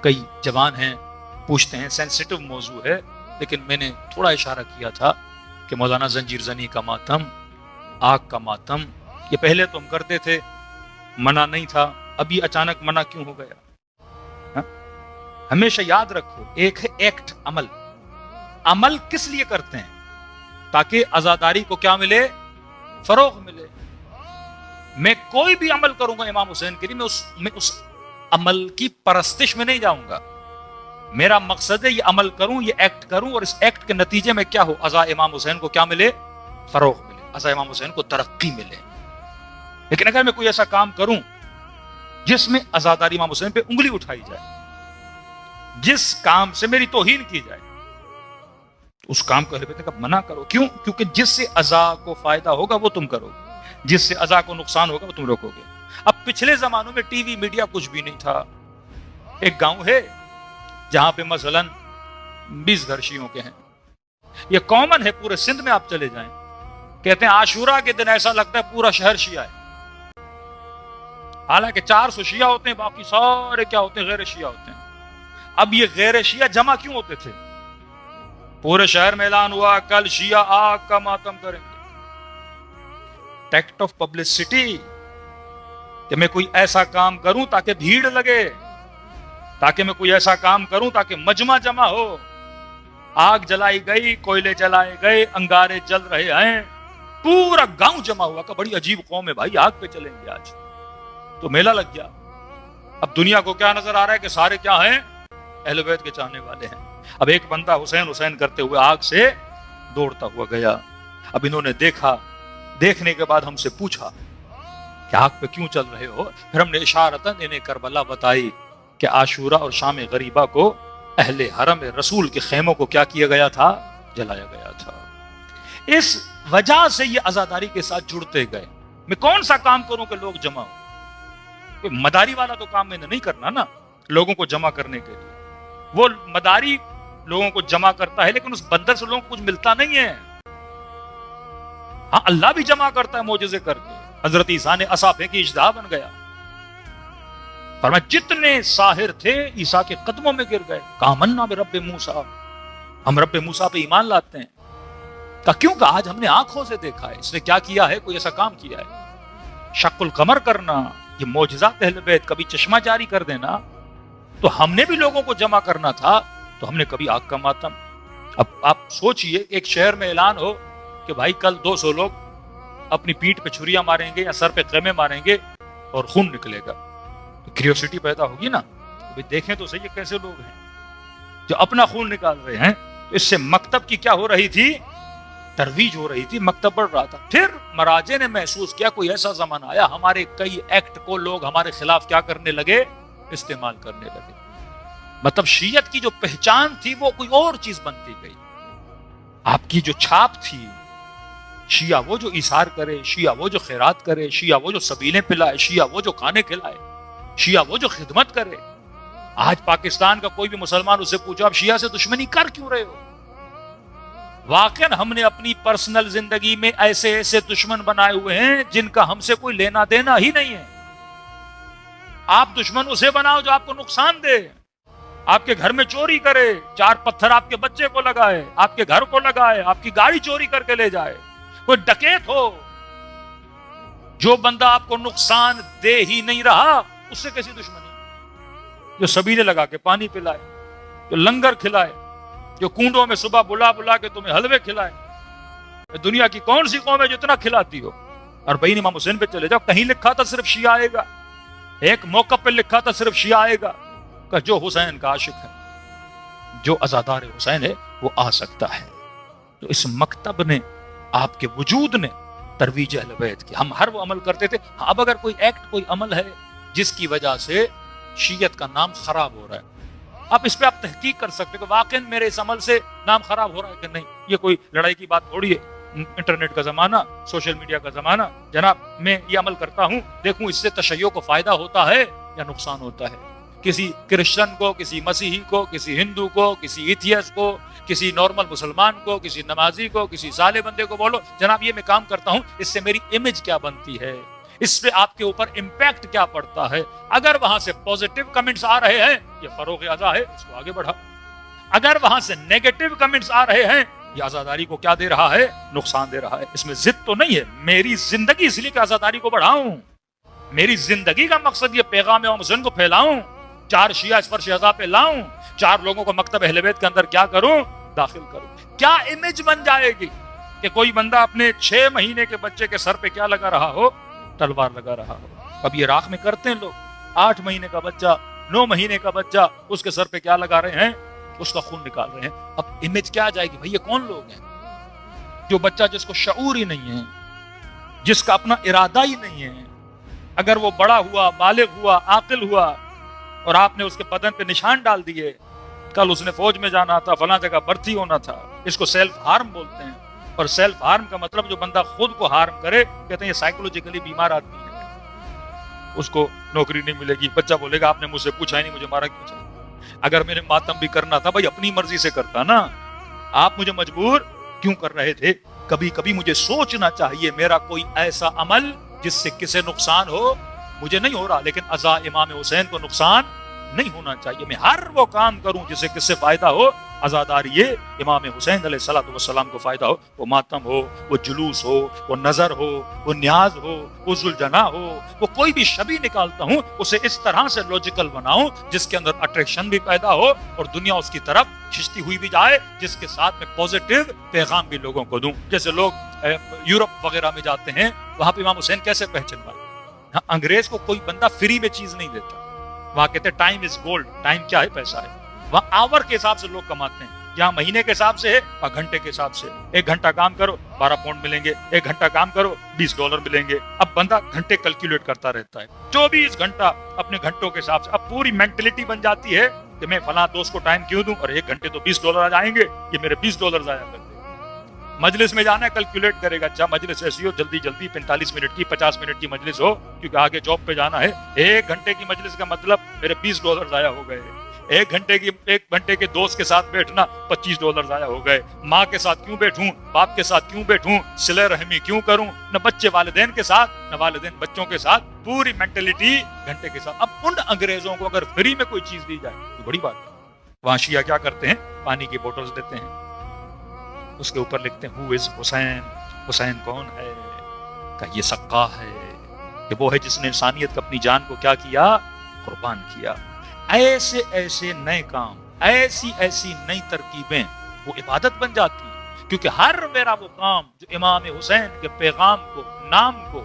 کئی جوان ہیں پوچھتے ہیں، سینسیٹیو موضوع ہے، لیکن میں نے تھوڑا اشارہ کیا تھا کہ مولانا زنجیر زنی کا ماتم، آگ کا ماتم، یہ پہلے تو ہم کرتے تھے، منع نہیں تھا، ابھی اچانک منع کیوں ہو گیا؟ ہاں؟ ہمیشہ یاد رکھو، ایک ہے ایکٹ، عمل۔ عمل کس لیے کرتے ہیں؟ تاکہ عزاداری کو کیا ملے؟ فروغ ملے۔ میں کوئی بھی عمل کروں گا امام حسین کے لیے، میں اس عمل کی پرستش میں نہیں جاؤں گا۔ میرا مقصد ہے یہ عمل کروں، یہ ایکٹ کروں، اور اس ایکٹ کے نتیجے میں کیا ہو؟ عزا امام حسین کو کیا ملے؟ فروغ ملے، عزا امام حسین کو ترقی ملے۔ لیکن اگر میں کوئی ایسا کام کروں جس میں عزاداری امام حسین پہ انگلی اٹھائی جائے، جس کام سے میری توہین کی جائے، اس کام کو اہل بیت کا منع کرو۔ کیوں؟ کیونکہ جس سے عزا کو فائدہ ہوگا وہ تم کرو گے، جس سے عزا کو نقصان ہوگا وہ تم روکو گے۔ اب پچھلے زمانوں میں ٹی وی میڈیا کچھ بھی نہیں تھا۔ ایک گاؤں ہے جہاں پہ مثلاً 20 گھر شیعوں کے ہیں، یہ کامن ہے، پورے سندھ میں آپ چلے جائیں، کہتے ہیں عاشورہ کے دن ایسا لگتا ہے پورا شہر شیعہ ہے، حالانکہ 400 شیعہ ہوتے ہیں، باقی سارے کیا ہوتے ہیں؟ غیر شیعہ ہوتے ہیں۔ اب یہ غیر شیعہ جمع کیوں ہوتے تھے؟ پورے شہر میں اعلان ہوا کل شیعہ آگ کا ماتم کریں گے، ٹیکٹ آف پبلسٹی، کہ میں کوئی ایسا کام کروں تاکہ بھیڑ لگے، تاکہ میں کوئی ایسا کام کروں تاکہ مجمع جمع ہو۔ آگ جلائی گئی، کوئلے جلائے گئے، انگارے جل رہے ہیں، پورا گاؤں جمع ہوا کہ بڑی عجیب قوم ہے بھائی، آگ پہ چلیں گے آج، تو میلہ لگ گیا۔ اب دنیا کو کیا نظر آ رہا ہے کہ سارے کیا ہیں؟ اہل بیت کے چاہنے والے ہیں۔ اب ایک بندہ حسین حسین کرتے ہوئے آگ سے دوڑتا ہوا گیا۔ اب انہوں نے دیکھا، دیکھنے کے بعد ہم سے پوچھا کہ آگ پہ کیوں چل رہے ہو؟ پھر ہم نے اشارتاً انہیں کربلا بتائی کہ عاشورہ اور شام غریبہ کو اہل حرم رسول کے خیموں کو کیا کیا گیا تھا؟ جلایا گیا تھا۔ اس وجہ سے یہ عزاداری کے ساتھ جڑتے گئے۔ میں کون سا کام کروں کہ لوگ جمع ہو؟ کوئی مداری والا تو کام میں نے نہیں کرنا نا لوگوں کو جمع کرنے کے لیے۔ وہ مداری لوگوں کو جمع کرتا ہے، لیکن اس بندر سے لوگوں کو کچھ ملتا نہیں ہے۔ ہاں، اللہ بھی جمع کرتا ہے معجزے کر کے۔ حضرت عیسیٰ نے عصا پھینکی، اژدہا بن گیا۔ فرمایا جتنے ساحر تھے عیسیٰ کے قدموں میں گر گئے۔ کہا منا برب موسیٰ، ہم رب موسیٰ پہ ایمان لاتے ہیں۔ کہا کیوں؟ کہ آج ہم نے آنکھوں سے دیکھا ہے۔ اس نے کیا کیا ہے؟ کوئی ایسا کام کیا ہے، شق القمر کرنا، یہ معجزات اہل بیت، کبھی چشمہ جاری کر دینا۔ تو ہم نے بھی لوگوں کو جمع کرنا تھا، تو ہم نے کبھی آگ کا ماتم۔ اب آپ سوچئے ایک شہر میں اعلان ہو کہ بھائی کل 200 لوگ اپنی پیٹھ پہ چھریاں ماریں گے یا سر پہ خیمے ماریں گے اور خون نکلے گا، تو کریوسٹی پیدا ہوگی نا، تو دیکھیں تو صحیح کیسے لوگ ہیں جو اپنا خون نکال رہے ہیں۔ تو اس سے مکتب کی کیا ہو رہی تھی؟ ترویج ہو رہی تھی، مکتب بڑھ رہا تھا۔ پھر مراجع نے محسوس کیا کوئی ایسا زمانہ آیا ہمارے کئی ایکٹ کو لوگ ہمارے خلاف کیا کرنے لگے؟ استعمال کرنے لگے۔ مطلب شیعت کی جو پہچان تھی وہ کوئی اور چیز بنتی گئی۔ آپ کی جو چھاپ تھی، شیعہ وہ جو ایثار کرے، شیعہ وہ جو خیرات کرے، شیعہ وہ جو سبیلیں پلائے، شیعہ وہ جو کھانے کھلائے، شیعہ وہ جو خدمت کرے۔ آج پاکستان کا کوئی بھی مسلمان اسے پوچھو آپ شیعہ سے دشمنی کر کیوں رہے ہو؟ واقعاً ہم نے اپنی پرسنل زندگی میں ایسے ایسے دشمن بنائے ہوئے ہیں جن کا ہم سے کوئی لینا دینا ہی نہیں ہے۔ آپ دشمن اسے بناؤ جو آپ کو نقصان دے، آپ کے گھر میں چوری کرے، 4 پتھر آپ کے بچے کو لگائے، آپ کے گھر کو لگائے، آپ کی گاڑی چوری کر کے لے جائے، کوئی ڈکیت ہو۔ جو بندہ آپ کو نقصان دے ہی نہیں رہا اس سے کیسی دشمنی؟ جو سبیلے لگا کے پانی پلائے، جو لنگر کھلائے، جو کنڈوں میں صبح بلا بلا کے تمہیں حلوے کھلائے۔ دنیا کی کون سی قوم ہے جو اتنا کھلاتی ہو؟ اور بھائی امام حسین پہ چلے جاؤ، کہیں لکھا تھا صرف شیعہ آئے گا، ایک موقع پہ لکھا تھا صرف شیعہ آئے گا، کہ جو حسین کا عاشق ہے، جو عزادار حسین ہے وہ آ سکتا ہے۔ تو اس مکتب نے، آپ کے وجود نے ترویج اہل بیت کی۔ ہم ہر وہ عمل کرتے تھے۔ اب اگر کوئی ایکٹ، کوئی عمل ہے جس کی وجہ سے شیعت کا نام خراب ہو رہا ہے، آپ اس پہ آپ تحقیق کر سکتے کہ واقعی میرے اس عمل سے نام خراب ہو رہا ہے کہ نہیں۔ یہ کوئی لڑائی کی بات تھوڑی ہے، انٹرنیٹ کا زمانہ، سوشل میڈیا کا زمانہ۔ جناب میں یہ عمل کرتا ہوں، دیکھوں اس سے تشیع کو فائدہ ہوتا ہے یا نقصان ہوتا ہے۔ کسی کرسچن کو، کسی مسیحی کو، کسی ہندو کو، کسی ایتھیس کو، کسی نارمل مسلمان کو، کسی نمازی کو، کسی صالح بندے کو بولو جناب یہ میں کام کرتا ہوں، اس سے میری امیج کیا بنتی ہے، اس سے آپ کے اوپر امپیکٹ کیا پڑتا ہے. اگر وہاں سے پوزیٹو کمنٹس آ رہے ہیں یہ فروغ ازا ہے, اس کو آگے بڑھا. اگر وہاں سے نیگیٹو کمنٹس آ رہے ہیں یہ عزاداری کو کیا دے رہا ہے, نقصان دے رہا ہے. اس میں ضد تو نہیں ہے, میری زندگی اس لیے کہ عزاداری کو بڑھاؤں, میری زندگی کا مقصد یہ پیغام امام حسین کو پھیلاؤں, 4 شیعہ اس فرش ازا پہ لاؤں, 4 لوگوں کو مکتب اہل بیت کے اندر کیا کروں, داخل کروں. کیا امیج بن جائے گی کہ کوئی بندہ اپنے 6 مہینے کے بچے کے سر پہ کیا لگا رہا ہو, تلوار لگا رہا ہو. اب یہ راکھ میں کرتے ہیں لوگ, 8 مہینے کا بچہ, 9 مہینے کا بچہ, اس کے سر پہ کیا لگا رہے ہیں, اس کا خون نکال رہے ہیں. اب امیج کیا جائے گی, بھئی یہ کون لوگ ہیں, جو بچہ جس کو شعور ہی نہیں ہے, جس کا اپنا ارادہ ہی نہیں ہے, اگر وہ بڑا ہوا, بالغ ہوا, عاقل ہوا اور آپ نے اس کے بدن پہ نشان ڈال دیے, کل اس نے فوج میں جانا تھا, فلاں جگہ بھرتی ہونا تھا, اس کو سیلف ہارم بولتے ہیں. اور سیلف ہارم کا مطلب جو بندہ خود کو ہارم کرے, کہتے ہیں یہ سائیکولوجیکلی بیمار آدمی ہے, اس کو نوکری نہیں ملے گی. بچہ بولے گا آپ نے مجھ سے پوچھا ہی نہیں, مجھے مارا کیوں. اگر میرے ماتم بھی کرنا تھا بھائی اپنی مرضی سے کرتا نا, آپ مجھے مجبور کیوں کر رہے تھے. کبھی کبھی مجھے سوچنا چاہیے میرا کوئی ایسا عمل جس سے کسے نقصان ہو, مجھے نہیں ہو رہا, لیکن ازا امام حسین کو نقصان نہیں ہونا چاہیے. میں ہر وہ کام کروں جس سے کس سے فائدہ ہو, عزاداری امام حسین علیہ السلام کو فائدہ ہو. وہ ماتم ہو, وہ جلوس ہو, وہ نظر ہو, وہ نیاز ہو, وہ ذوالجنا ہو, وہ کوئی بھی شبیہ نکالتا ہوں اسے اس طرح سے لوجیکل بناؤں جس کے اندر اٹریکشن بھی پیدا ہو اور دنیا اس کی طرف کھنچتی ہوئی بھی جائے, جس کے ساتھ میں پوزیٹو پیغام بھی لوگوں کو دوں. جیسے لوگ یورپ وغیرہ میں جاتے ہیں, وہاں پہ امام حسین کیسے پہچان پائے. انگریز کو کوئی بندہ فری میں چیز نہیں دیتا, وہاں کہتے ہیں ٹائم از گولڈ, ٹائم کیا ہے, پیسہ ہے. وہاں آور کے حساب سے لوگ کماتے ہیں, یہاں مہینے کے حساب سے ہے اور گھنٹے کے حساب سے. 1 گھنٹہ کام کرو 12 پاؤنڈ ملیں گے, 1 گھنٹہ کام کرو $20 ملیں گے. اب بندہ گھنٹے کیلکولیٹ کرتا رہتا ہے, 24 گھنٹہ اپنے گھنٹوں کے حساب سے. اب پوری مینٹلٹی بن جاتی ہے کہ میں فلاں دوست کو ٹائم کیوں دوں, اور 1 گھنٹے تو $20 آ جائیں گے, یہ میرے $20 ضائع کر دے. مجلس میں جانا ہے کیلکولیٹ کرے گا, اچھا مجلس ایسی ہو جلدی 45 منٹ کی 50 منٹ کی مجلس ہو کیونکہ آگے جاب پہ جانا ہے. 1 گھنٹے کی مجلس کا مطلب میرے $20 ضائع ہو گئے. 1 گھنٹے کے دوست کے ساتھ بیٹھنا $25 ضائع ہو گئے. ماں کے ساتھ کیوں بیٹھوں, باپ کے ساتھ کیوں بیٹھوں, صلہ رحمی کیوں کروں, نہ بچے والدین کے ساتھ نہ والدین بچوں کے ساتھ, پوری مینٹلٹی گھنٹے کے ساتھ. اب ان انگریزوں کو اگر فری میں کوئی چیز دی جائے تو بڑی بات ہے. وہاں شیعہ کیا کرتے ہیں, پانی کی بوٹلز دیتے ہیں, اس کے اوپر لکھتے ہیں ہو از حسین, حسین کون ہے, کہ یہ سقا ہے, کہ وہ ہے جس نے انسانیت کو اپنی جان کو کیا کیا, قربان کیا. ایسے ایسے نئے کام, ایسی ایسی نئی ترکیبیں وہ عبادت بن جاتی ہیں, کیونکہ ہر میرا وہ کام جو امام حسین کے پیغام کو, نام کو,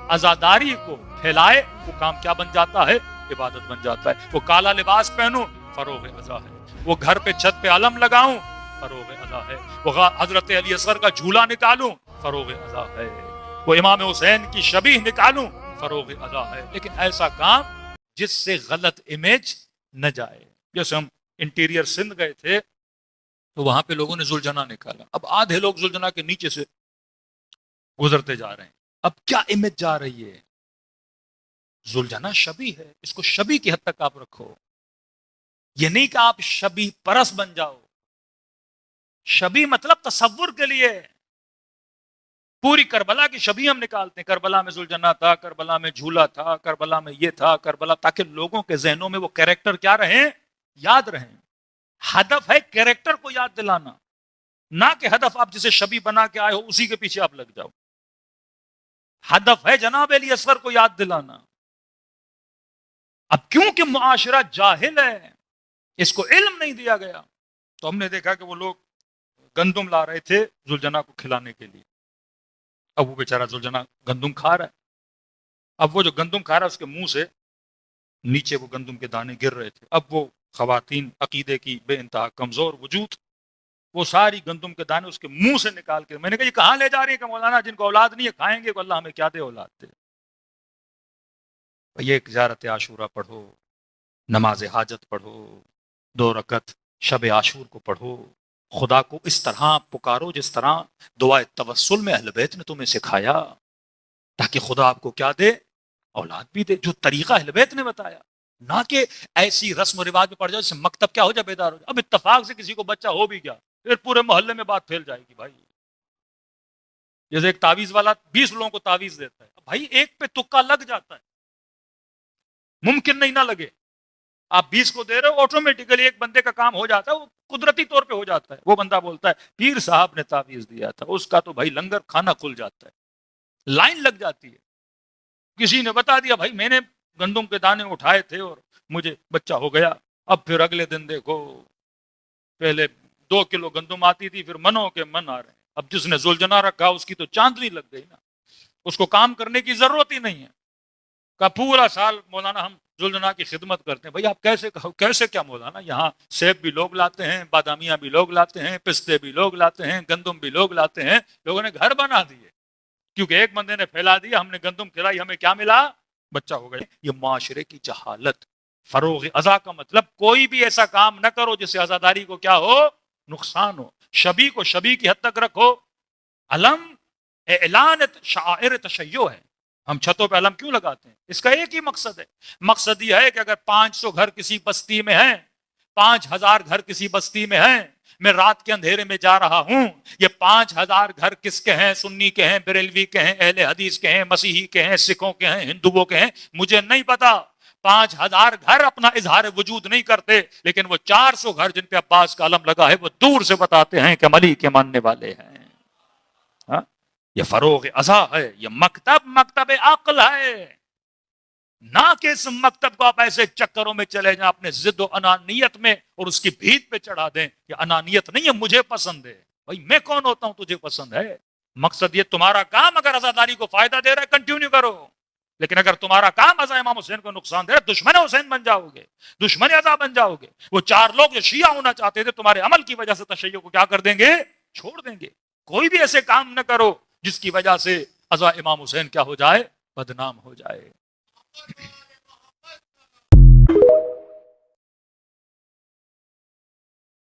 عزاداری کو پھیلائے, وہ کام کیا بن جاتا ہے, عبادت بن جاتا ہے. وہ کالا لباس پہنوں, فروغ ازا ہے. وہ گھر پہ چھت پہ علم لگاؤں, فروغ ازا ہے. وہ حضرت علی اصغر کا جھولا نکالوں, فروغ ازا ہے. وہ امام حسین کی شبیہ نکالوں, فروغ ازا ہے. لیکن ایسا کام جس سے غلط امیج نہ جائے. جیسے ہم انٹیریئر سندھ گئے تھے تو وہاں پہ لوگوں نے ذوالجنا نکالا, اب آدھے لوگ ذوالجنا کے نیچے سے گزرتے جا رہے ہیں. اب کیا امیج جا رہی ہے, ذوالجنا شبیہ ہے, اس کو شبیہ کی حد تک آپ رکھو. یہ نہیں کہ آپ شبیہ پرست بن جاؤ. شبیہ مطلب تصور کے لیے. پوری کربلا کی شبیہ ہم نکالتے ہیں, کربلا میں ذوالجنا تھا, کربلا میں جھولا تھا, کربلا میں یہ تھا, کربلا, تاکہ لوگوں کے ذہنوں میں وہ کیریکٹر کیا رہیں, یاد رہیں. ہدف ہے کیریکٹر کو یاد دلانا, نہ کہ ہدف آپ جسے شبیہ بنا کے آئے ہو اسی کے پیچھے آپ لگ جاؤ. ہدف ہے جناب علی اصغر کو یاد دلانا. اب کیونکہ معاشرہ جاہل ہے, اس کو علم نہیں دیا گیا, تو ہم نے دیکھا کہ وہ لوگ گندم لا رہے تھے ذوالجنا کو کھلانے کے لیے. اب وہ بیچارہ ذوالجنا گندم کھا رہا ہے. اب وہ جو گندم کھا رہا ہے اس کے منہ سے نیچے وہ گندم کے دانے گر رہے تھے. اب وہ خواتین عقیدے کی بے انتہا کمزور وجود, وہ ساری گندم کے دانے اس کے منہ سے نکال کے, میں نے کہا یہ کہاں لے جا رہی ہے کہ مولانا جن کو اولاد نہیں ہے کھائیں گے, اللہ ہمیں کیا دے اولاد دے. یہ زیارت عاشورہ پڑھو, نماز حاجت پڑھو, 2 رکعت شب عاشور کو پڑھو, خدا کو اس طرح پکارو جس طرح دعائے توسل میں اہل بیت نے تمہیں سکھایا, تاکہ خدا آپ کو کیا دے, اولاد بھی دے, جو طریقہ اہل بیت نے بتایا. نہ کہ ایسی رسم و رواج میں پڑ جاؤ جیسے مکتب کیا ہو جائے بیدار ہو جائے. اب اتفاق سے کسی کو بچہ ہو بھی گیا پھر پورے محلے میں بات پھیل جائے گی, بھائی جیسے ایک تعویذ والا 20 لوگوں کو تعویذ دیتا ہے، بھائی ایک پہ تکا لگ جاتا ہے، ممکن نہیں نہ لگے. آپ 20 کو دے رہے ہو، آٹومیٹیکلی ایک بندے کا کام ہو جاتا ہے، وہ قدرتی طور پہ ہو جاتا ہے. وہ بندہ بولتا ہے پیر صاحب نے تعویذ دیا تھا، اس کا تو بھائی لنگر کھانا کھل جاتا ہے، لائن لگ جاتی ہے. کسی نے بتا دیا بھائی میں نے گندم کے دانے اٹھائے تھے اور مجھے بچہ ہو گیا. اب پھر اگلے دن دیکھو، پہلے 2 کلو گندم آتی تھی، پھر منوں کے من آ رہے ہیں. اب جس نے زلجنا رکھا اس کی تو چاندنی لگ گئی نا، اس کو کام کرنے کی ضرورت ہی نہیں ہے. کا پورا سال مولانا ہم زلجنا کی خدمت کرتے ہیں. بھائی آپ کیسے کیا مولانا، یہاں سیب بھی لوگ لاتے ہیں، بادامیاں بھی لوگ لاتے ہیں، پستے بھی لوگ لاتے ہیں، گندم بھی لوگ لاتے ہیں. لوگوں نے گھر بنا دیے کیونکہ ایک بندے نے پھیلا دیا، ہم نے گندم کھلائی، ہمیں کیا ملا؟ بچہ ہو گیا. یہ معاشرے کی جہالت. فروغ ازا کا مطلب کوئی بھی ایسا کام نہ کرو جس سے ازاداری کو کیا ہو؟ نقصان ہو. شبی کو شبی کی حد تک رکھو. علم اعلان شعائر تشیع ہے. ہم چھتوں پہ علم کیوں لگاتے ہیں؟ اس کا ایک ہی مقصد ہے. مقصد یہ ہے کہ اگر 500 گھر کسی بستی میں ہیں، 5000 گھر کسی بستی میں ہیں، میں رات کے اندھیرے میں جا رہا ہوں، یہ 5000 گھر کس کے ہیں؟ سنی کے ہیں، بریلوی کے ہیں، اہل حدیث کے ہیں، مسیحی کے ہیں، سکھوں کے ہیں، ہندوؤں کے ہیں، مجھے نہیں پتا. 5000 گھر اپنا اظہار وجود نہیں کرتے، لیکن وہ 400 گھر جن پہ عباس کا علم لگا ہے وہ دور سے بتاتے ہیں کہ ہم علی کے ماننے والے ہیں. ہاں؟ یہ فروغ ازا ہے. یہ مکتب عقل ہے. نہ کہ اس مکتب کو آپ ایسے چکروں میں چلے جائیں اپنے ضد و انانیت میں اور اس کی بھیت پہ چڑھا دیں. یہ انانیت نہیں ہے، مجھے پسند ہے. بھائی میں کون ہوتا ہوں تجھے پسند ہے؟ مقصد یہ تمہارا کام اگر عزاداری کو فائدہ دے رہا ہے کنٹینیو کرو، لیکن اگر تمہارا کام ازا امام حسین کو نقصان دے رہا ہے، دشمن حسین بن جاؤ گے، دشمن ازا بن جاؤ گے. وہ 4 لوگ جو شیعہ ہونا چاہتے تھے تمہارے عمل کی وجہ سے تشیع کو کیا کر دیں گے؟ چھوڑ دیں گے. کوئی بھی ایسے کام نہ کرو جس کی وجہ سے ازا امام حسین کیا ہو جائے؟ بدنام ہو جائے.